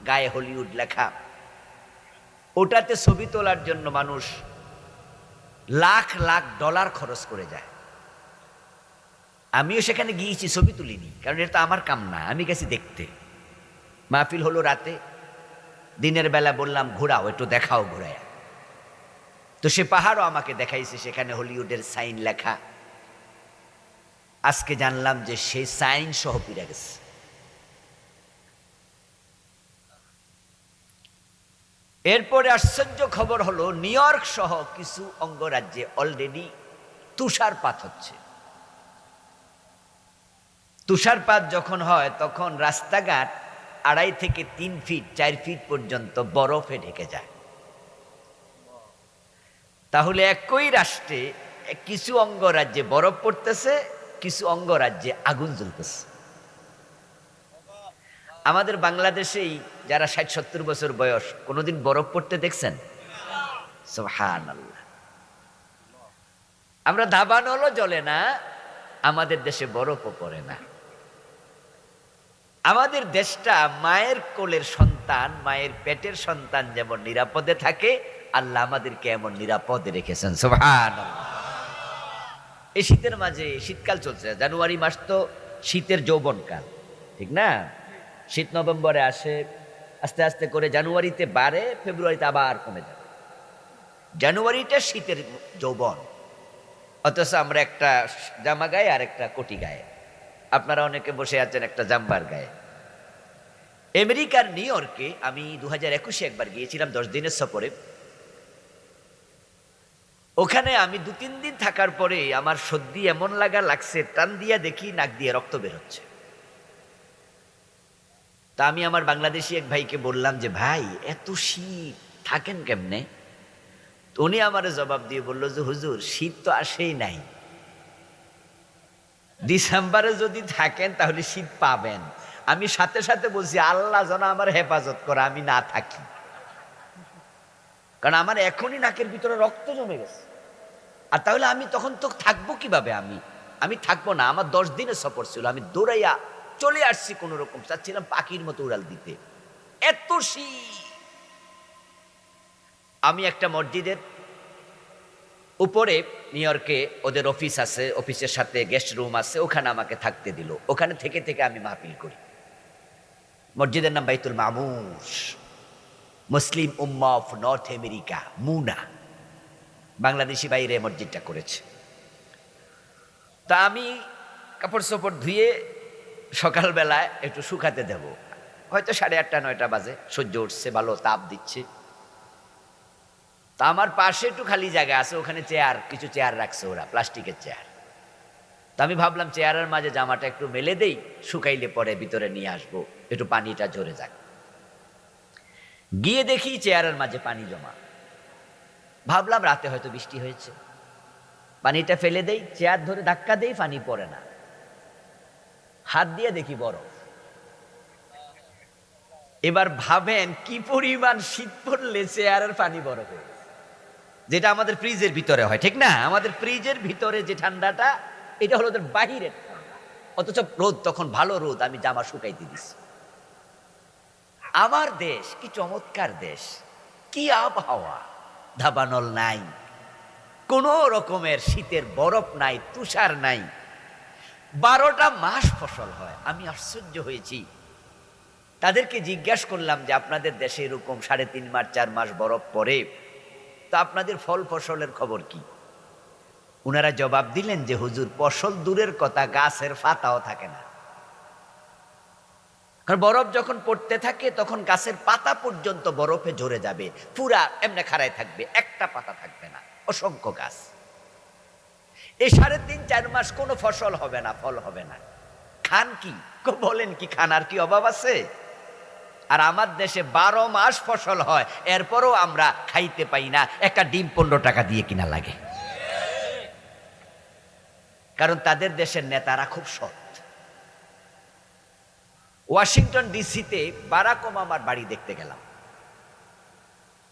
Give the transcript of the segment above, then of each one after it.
গায়ে হলিউড লেখা। ওটাতে ছবি তোলার জন্য মানুষ লাখ লাখ ডলার খরচ করে যায়। আমিও সেখানে গিয়েছি, ছবি তুলিনি, কারণ এটা তো আমার কাম না, আমি গেছি দেখতে। মাহফিল হলো রাতে, দিনের বেলা বললাম ঘোরাও, একটু দেখাও ঘোরায়। তো সে পাহাড়ও আমাকে দেখাইছে, সেখানে হলিউডের সাইন লেখা। আজকে জানলাম যে সেই সাইন সহ পিড়ে গেছে। এরপরে আশ্চর্য খবর হলো, নিউ ইয়র্ক সহ কিছু অঙ্গরাজ্যে অলরেডি তুষারপাত হচ্ছে। তুষারপাত যখন হয় তখন রাস্তাঘাট 2.5 থেকে 3 ফিট 4 ফিট পর্যন্ত বরফে ঢেকে যায়। তাহলে একই রাষ্ট্রে কিছু অঙ্গরাজ্যে বরফ পড়তেছে, কিছু অঙ্গরাজ্যে আগুন জ্বলতেছে। আমাদের বাংলাদেশেই যারা 60-70 বছর বয়স, কোনোদিন বরফ পড়তে দেখছেন? সুবহানাল্লাহ। আমরা দাবানলও জ্বলে না, আমাদের দেশে বরফও পড়ে না। আমাদের দেশটা মায়ের কোলের সন্তান, মায়ের পেটের সন্তান যেমন নিরাপদে থাকে, আল্লাহ আমাদেরকে এমন নিরাপদে রেখেছেন। সুবহানাল্লাহ। এই শীতের মাঝে, শীতকাল চলছে, জানুয়ারি মাস তো শীতের যৌবনকাল, ঠিক না? শীত নভেম্বরে আসে, আস্তে আস্তে করে জানুয়ারিতে বাড়ে, ফেব্রুয়ারিতে আবার কমে যাবে। জানুয়ারিটা শীতের যৌবন, অথচ আমরা একটা জামা গায়ে আর একটা কোটি গায়ে। আপনারা অনেকে বসে আছেন একটা জাম্বার গায়ে। আমেরিকার নিউ ইয়র্কে আমি 2021-এ একবার গিয়েছিলাম 10 দিনের সফরে। ওখানে আমি 2-3 দিন থাকার পরে আমার সর্দি এমন লাগছে, টান দিয়া দেখি নাক দিয়ে রক্ত বের হচ্ছে। তা আমি আমার বাংলাদেশি এক ভাইকে বললাম যে, ভাই এত শীত থাকেন কেমনে? উনি আমার জবাব দিয়ে বলল যে, হুজুর শীত তো আসেই নাই, ডিসেম্বরে যদি থাকেন তাহলে শীত পাবেন। আমি সাথে সাথে বলছি, আল্লাহ যেন আমার হেফাজত করে আমি না থাকি, কারণ আমার এখনই নাকের ভিতরে রক্ত জমে গেছে। আর তাহলে আমি তখন তো থাকবো কিভাবে? আমি থাকবো না। আমার 10 দিনের সফর ছিল, আমি দৌড়াইয়া চলে আসছি কোন রকম, চাচ্ছিলাম পাখির মতো উড়াল দিতে, এত শীত। আমি একটা মসজিদের উপরে, নিউ ইয়র্কে ওদের অফিস আছে, অফিসের সাথে গেস্ট রুম আছে, ওখানে আমাকে থাকতে দিল। ওখানে থেকে থেকে আমি মাহফিল করি। মসজিদের নাম বাইতুল মামুর, মুসলিম উম্মাহ অফ নর্থ আমেরিকা, মুনা। বাংলাদেশি বাইরে মসজিদটা করেছে। তা আমি কাপড় চোপড় ধুয়ে সকালবেলায় একটু শুকাতে দেব, হয়তো 8:30-9টা বাজে, সূর্য উঠছে, ভালো তাপ দিচ্ছে। তা আমার পাশে একটু খালি জায়গা আছে, ওখানে কিছু চেয়ার রাখছে ওরা, প্লাস্টিকের চেয়ার। তা আমি ভাবলাম চেয়ারের মাঝে জামাটা একটু মেলে দেই, শুকাইলে পরে ভিতরে নিয়ে আসবো, একটু পানিটা ঝরে যাক। গিয়ে দেখি চেয়ারের মাঝে পানি জমা। ভাবলাম রাতে হয়তো বৃষ্টি হয়েছে, পানিটা ফেলে দেই, চেয়ার ধরে ধাক্কা দেই, পানি পড়ে না। হাত দিয়ে দেখি বরফ। এবার ভাবেন কি পরিমাণ শীত পড়লে চেয়ারের পানি বরফ হয়ে গেছে, যেটা আমাদের ফ্রিজের ভিতরে হয়, ঠিক না? আমাদের ফ্রিজের ভিতরে যে ঠান্ডাটা, এটা হলো ওদের বাহিরের ঠান্ডা। অথচ রোদ তখন ভালো রোদ, আমি জামা শুকাইতে দিছি। আমার দেশ কি চমৎকার দেশ, কি আবহাওয়া! দাবানল নাই, কোন রকমের শীতের বরফ নাই, তুষার নাই, 12টা মাস ফসল হয়। আমি আশ্চর্য হয়েছি। তাদেরকে জিজ্ঞাসা করলাম যে, আপনাদের দেশে এরকম 3.5 মাস 4 মাস বরফ পড়ে, তো আপনাদের ফল ফসলের খবর কি? উনারা জবাব দিলেন যে, হুজুর ফসল দূরের কথা, গাছের পাতাও থাকে না। কারণ বরফ যখন পড়তে থাকে তখন গাছের পাতা পর্যন্ত বরফে ঝরে যাবে, পুরা এমনি খাড়ায় থাকবে, একটা পাতা থাকবে না, অসংখ্য গাছ। এই 3.5-4 মাস কোনো ফসল হবে না, ফল হবে না। খান কি? বলেন কি খানার কি অভাব আছে? আর আমার দেশে 12 মাস ফসল হয়, এরপরও আমরা খাইতে পাই না, একটা ডিম 15 টাকা দিয়ে কিনা লাগে। কারণ তাদের দেশের নেতারা খুব সৎ। ওয়াশিংটন ডিসিতে বারাক ওবামার বাড়ি দেখতে গেলাম।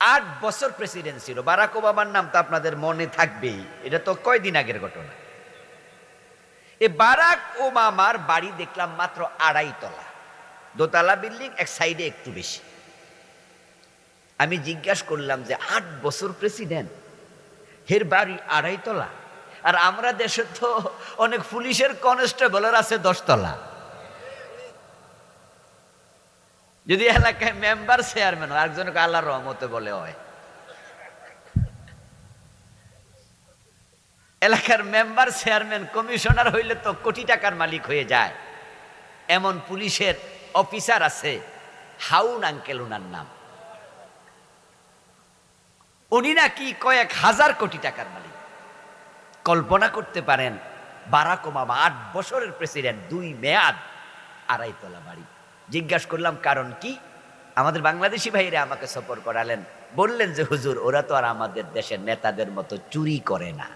8 বছর প্রেসিডেন্ট ছিল। বারাক ওবামার নাম তো আপনাদের মনে থাকবেই, এটা তো কয়দিন আগের ঘটনা। এই বারাক ওবামার বাড়ি দেখলাম মাত্র 2.5 তলা, দোতলা বিল্ডিং, এক সাইডে একটু বেশি। আমি জিজ্ঞাসা করলাম যে 8 বছর প্রেসিডেন্ট, এর বাড়ি 2.5 তলা, আর আমরা দেশে তো অনেক পুলিশের কনস্টেবলের আছে 10 তলা। যদি এলাকায় মেম্বার চেয়ারম্যান হয়, একজনকে আল্লাহর রহমতে বলে হয়, এলাকার মেম্বার চেয়ারম্যান কমিশনার হইলে তো কোটি টাকার মালিক হয়ে যায়। এমন পুলিশের অফিসার আছে, হাউন আঙ্কেল ওনার নাম, উনি নাকি কয়েক হাজার কোটি টাকার মালিক। কল্পনা করতে পারেন, বারাক ওবামা 8 বছরের প্রেসিডেন্ট, 2 মেয়াদ, 2.5 তলা বাড়ি। জিজ্ঞাসা করলাম কারণ কি? আমাদের বাংলাদেশি ভাইরা আমাকে সফর করালেন, বললেন যে হুজুর, ওরা তো আর আমাদের দেশের নেতাদের মতো চুরি করে না।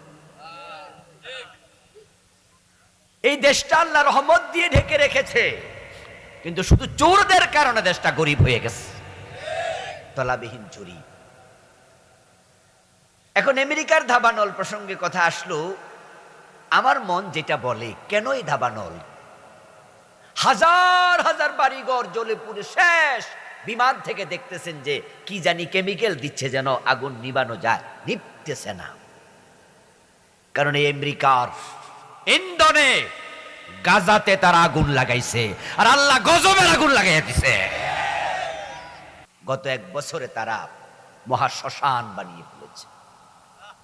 এই দেশটা আল্লাহ রহমত দিয়ে ঢেকে রেখেছে, কিন্তু শুধু চোরদের কারণে দেশটা গরিব হয়ে গেছে, তলাবিহীন চুরি। এখন আমেরিকার দাবানল প্রসঙ্গে কথা আসলো, আমার মন যেটা বলে, কেন এই দাবানল? হাজার হাজার বাড়িঘর জ্বলে পুড়ে শেষ। বিমান থেকে দেখতেছেন যে কি জানি কেমিক্যাল দিচ্ছে যেন আগুন নিবানো যায়, নিভতেছে না। কারণ এই আমেরিকার ইন্ধনে গাজাতে তারা আগুন লাগাইছে, আর আল্লাহ গজবের আগুন লাগাইয়া দিছে। গত 1 বছরে তারা মহা শ্মশান বানিয়ে ফেলেছে,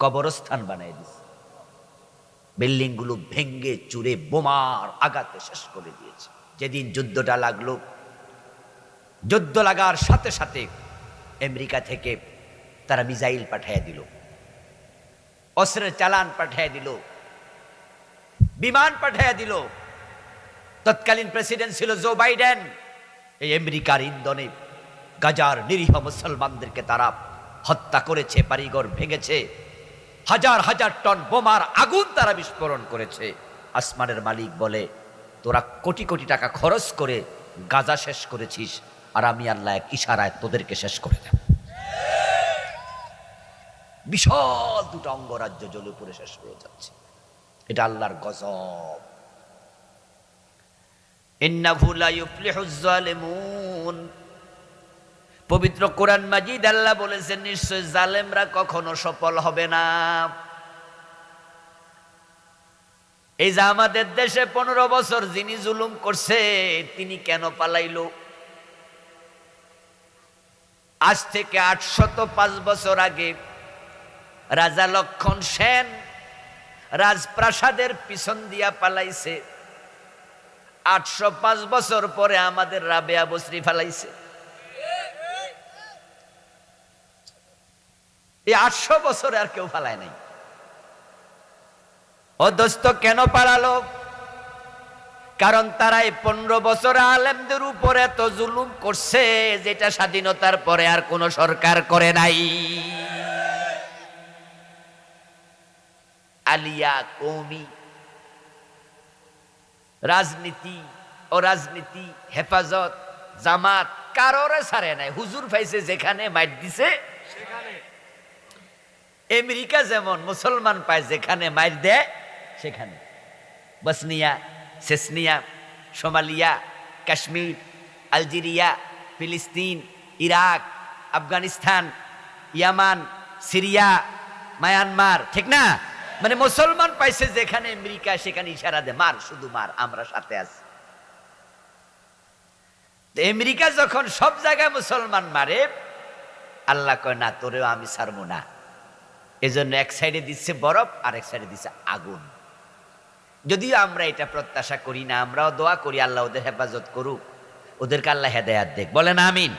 কবরস্থান বানিয়ে দিছে, বিল্ডিং গুলো ভেঙ্গে চুরে বোমার আঘাতে শেষ করে দিয়েছে। যেদিন যুদ্ধটা লাগলো, যুদ্ধ লাগার সাথে সাথে আমেরিকা থেকে তারা মিসাইল পাঠিয়ে দিল, অস্ত্রের চালান পাঠিয়ে দিল, বিমান পাঠিয়ে দিল। তৎকালীন প্রেসিডেন্ট ছিল জো বাইডেন। এই আমেরিকার ইন্ধনে গাজার নিরীহ মুসলমানদেরকে তারা হত্যা করেছে, বাড়িঘর ভেঙেছে, হাজার হাজার টন বোমার আগুন তারা বিস্ফোরণ করেছে। আসমানের মালিক বলে, তোরা কোটি কোটি টাকা খরচ করে গাজা শেষ করেছিস, আর আমি আল্লাহ এক ইশারায় তোদেরকে শেষ করে দেব। বিশাল 2টা অঙ্গরাজ্য জ্বলে পুড়ে শেষ হয়ে যাচ্ছে। এটা আল্লাহর গজব। ইন্নাহু লা ইউফলিহুজ জালিমুন। পবিত্র কোরআন মাজিদ আল্লাহ বলেছেন, নিশ্চয় জালেমরা কখনো সফল হবে না। এই যে আমাদের দেশে 15 বছর যিনি জুলুম করছে, তিনি কেন পালাইল? আজ থেকে 805 বছর আগে রাজা লক্ষণ সেন রাজপ্রাসাদের পিছন দিয়া পালাইছে। 805 বছর পরে আমাদের রাবেয়া বসরি পালাইছে। এই 800 বছরে আর কেউ পালায় নাই। ও দোস্ত, কেন পালালো? কারণ তারা এই 15 বছরে আলেমদের উপরে এত জুলুম করছে, যেটা স্বাধীনতার পরে আর কোন সরকার করে নাই। আলিয়া কওমি রাজনীতি ও রাজনীতি, হেফাজত, জামাত কারোরে ছাড়ে নাই। হুজুর ভাইছে যেখানে মাইট দিছে সেখানে। আমেরিকা যেমন মুসলমান পায় যেখানে মাইট দেয় সেখানে। Bosnia, Chechnya, Somalia, Kashmir, Algeria, ফিলিস্তিন, ইরাক, আফগানিস্তান, ইয়ামান, সিরিয়া, মায়ানমার, ঠিক না? মানে মুসলমান পাইছে যেখানে আমেরিকা সেখানে ইশারা দে, মার, শুধু মার, আমরা সাথে আছি। আমেরিকা যখন সব জায়গায় মুসলমান মারে, আল্লাহ কয় না, তোরেও আমি ছাড়বো না। এজন্য এক সাইডে দিচ্ছে বরফ, আর এক সাইডে দিচ্ছে আগুন। যদিও আমরা এটা প্রত্যাশা করি না, আমরাও দোয়া করি আল্লাহ ওদের হেফাজত করুক, ওদেরকে আল্লাহ হেদায়াত দেখ, বলেন আমিন।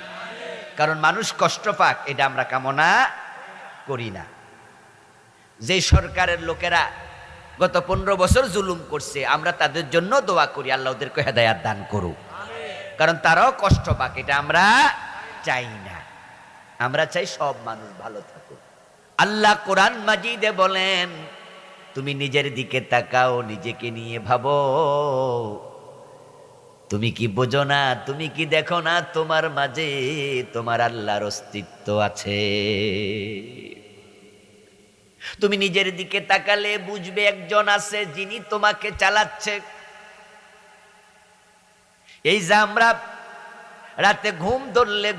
কারণ মানুষ কষ্ট পাক এটা আমরা কামনা করি না। যে সরকারের লোকেরা গত 15 বছর জুলুম করছে, আমরা তাদের জন্য দোয়া করি আল্লাহ ওদেরকে হেদায়াত দান করুক, কারণ তারাও কষ্ট পাক, এটা আমরা চাই না। আমরা চাই সব মানুষ ভালো থাকুক। আল্লাহ কোরআন মাজিদে বলেন, তুমি নিজের দিকে তাকাও, নিজেকে নিয়ে ভাবো। তুমি কি বোঝো না, তুমি কি দেখো না, তোমার মাঝে তোমার আল্লাহর অস্তিত্ব আছে। তুমি নিজের দিকে তাকালে বুঝবে একজন আছে যিনি তোমাকে চালাচ্ছে। এই যে আমরা রাতে ঘুম ধরলে